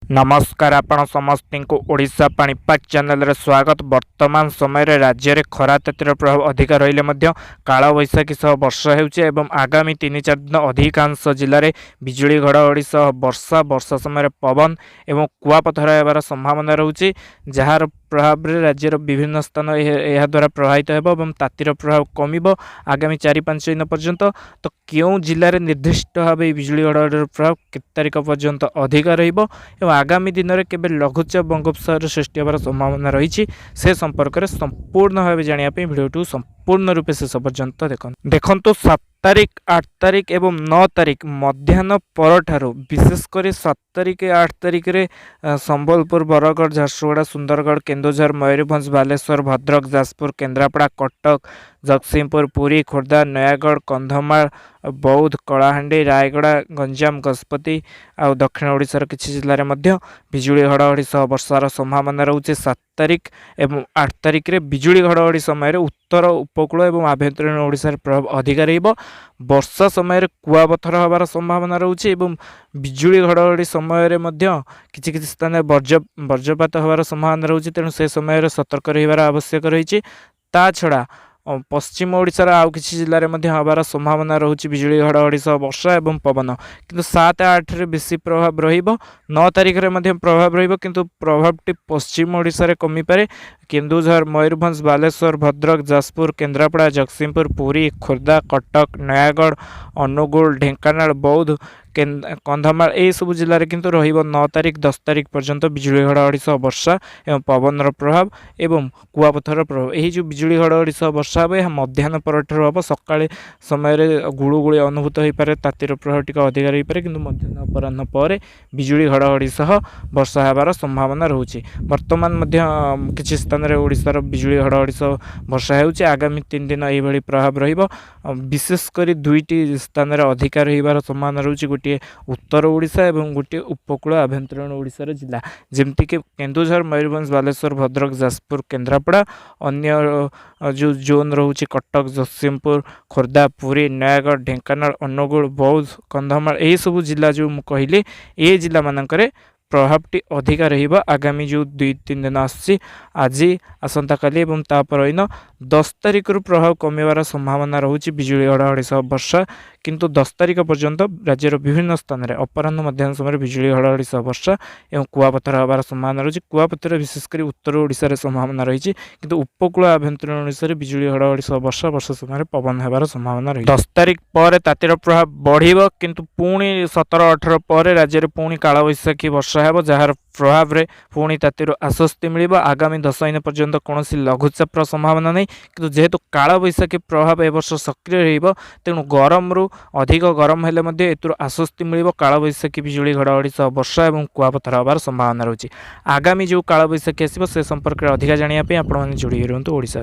नमस्कार आपण समस्त को ओडिशा पाणीपाग चैनल रे स्वागत। वर्तमान समय रे राज्य रे खरा तातीर प्रभाव अधिक रहिले काल बैशाखी सह वर्षा हेउचे एवं आगामी 3-4 दिन अधिकांश जिले में बिजुली घड़घड़ी सह वर्षा समय पवन एवं कुआपथर हेबार संभावना रहुचे, जार प्रभाव रे राज्यर विभिन्न स्थान यह द्वारा प्रभावित हेबो एवं तातीर प्रभाव कमिबो आगामी 4-5 दिन पर्यंत। तो क्यों जिले में निर्दिष्ट भाव बिजुली घड़घड़ी प्रभाव केते तारिख पर्यंत अधिक रहिबो एवं आगामी दिन में केबे लघुचाप बंगोपसागर सृष्टि होबार संभावना रही से संपर्क में संपूर्ण भाव जानापी भिडियो संपूर्ण रूपे शेष पर्यंत देखु 7 तारिख 8 तारिख एवं 9 तारिख मध्याह्न पर विशेषकर 7 तारिख 8 तारिख रे संबलपुर, बरगढ़, झारसुगुड़ा, सुंदरगढ़, केन्दुझर, मयूरभंज, बालेश्वर, भद्रक, जाजपुर, केन्द्रापड़ा, कटक, जगतसिंहपुर, पुरी, खोर्धा, नयागढ़, कंधमाल, बौद्ध, कलाहांडी, रायगड़ा, गंजाम, गजपति आ दक्षिण ओडिशार किछि जिल्ला में बिजुली घड़घड़ी सह वर्षार संभावना रहुचे। 7 तारिख एवं 8 तारिख रे बिजुली घड़घड़ी समय उत्तर उपकूल एवं आभ्यंतरीण ओडिशार प्रभाव अधिक रहिबो। वर्षा समय कुआपथर होबार संभावना रहुचे एवं बिजुली घड़घड़ी समय किछि स्थान वज्रपात होबार संभावना रहुचे, तेणु से समय सतर्क रहिबार आवश्यक रही। ता छड़ा पश्चिम ओडिशार आउ किछि जिल्ला में हबार संभावना रहुची बिजुली घड़घड़ी सह वर्षा एवं पवन, किंतु 7-8 रे बेसी प्रभाव रहिबो। 9 तारिख रे प्रभाव रहिबो, किंतु प्रभावटी पश्चिम ओडिशा रे कमी पारे। केन्दुझर, मयूरभंज, बालेश्वर, भद्रक, जाजपुर, केन्द्रापड़ा, जगतसिंहपुर, पुरी, खोर्धा, कटक, नयागढ़, अनुगुल, ढेंकानाल, बौद्ध, कंधमाल यह सब जिले में किंतु रहिबो 9 तारिख 10 तारिख पर्यंत बिजुली घड़घड़ी सह वर्षा एवं पवन प्रभाव एवं कुआपथर प्रभाव। यही जो बिजुली घड़घड़ी सह वर्षा हे यह मध्याह्न पर हम सकाଳେ समय गुड़ुगुड़ी अनुभूत हो पारे, तातीर प्रभाव टी अधिक रही पारे, किंतु मध्याह्न अपराह्न पर बिजुली घड़घड़ी सह वर्षा हेबार संभावना रहुची। वर्तमान किछि स्थान रे ओडिशार बिजुली घड़घड़ी सह वर्षा होउची। आगामी 3 दिन यही प्रभाव रहिबो। विशेषकर 2टी स्थान रे अधिक रहिबार संभावना रहुची, गोटे उत्तर ओडिशा एवं गोटे उपकूल आभ्यंतरीण ओडिशार जिला जेमती कि केन्दुझर, मयूरभंज, बालेश्वर, भद्रक, जाजपुर, केन्द्रापड़ा, अन्य जो जोन रोचे कटक, जगतसिंहपुर, खोर्धा, पुरी, नयागढ़, ढेंकानाल, अनुगुल, बौद्ध, कंधमाल यही सब जिला जो कहली ये जिला मानकरे प्रभावटी अधिक रहिबा। आगामी जो 2-3 दिन आसी आज आसंता काली एवं तापर 10 तारिख रु प्रभाव कमिबार संभावना रहुची बिजुली घड़घड़ी सह वर्षा, किंतु 10 तारिख पर्यंत राज्यर विभिन्न स्थान में अपराह्न मध्याह्न समय बिजुली घड़घड़ी सह वर्षा एवं कुआपथर होबार संभावना रही। कुआपथर विशेषकर उत्तर ओडिशा संभावना रही, किंतु उपकूल आभ्यंतरीण ओडिशा बिजुली घड़घड़ी सह वर्षा समय पवन होबार संभावना रही। 10 तारिख पर तातीर प्रभाव बढ़िबो, किंतु पुणी 17-18 पर राज्य में पुणी काल बैशाखी वर्षा हेबो, जार प्रभाव रे पुणी तातीर आश्वस्ति मिलिबो। आगामी 10 दिन पर्यंत कौन लघुचापर संभावना नहीं, किंतु जेहेतु काल बैशाखी प्रभाव ए वर्ष सक्रिय रहिबो, तेणु गरम रु अधिक गरम हेले मध्ये एतुर आश्वस्ति मिलिबो। काल बैशाखी बिजुली घड़घड़ी सह वर्षा एवं कुआपथर होबार संभावना रही। आगामी जो काल बैशाखी आसिबो से संपर्क में अधिक जानिया पे आपण माने जोड़ी रहंतु ओडिशा।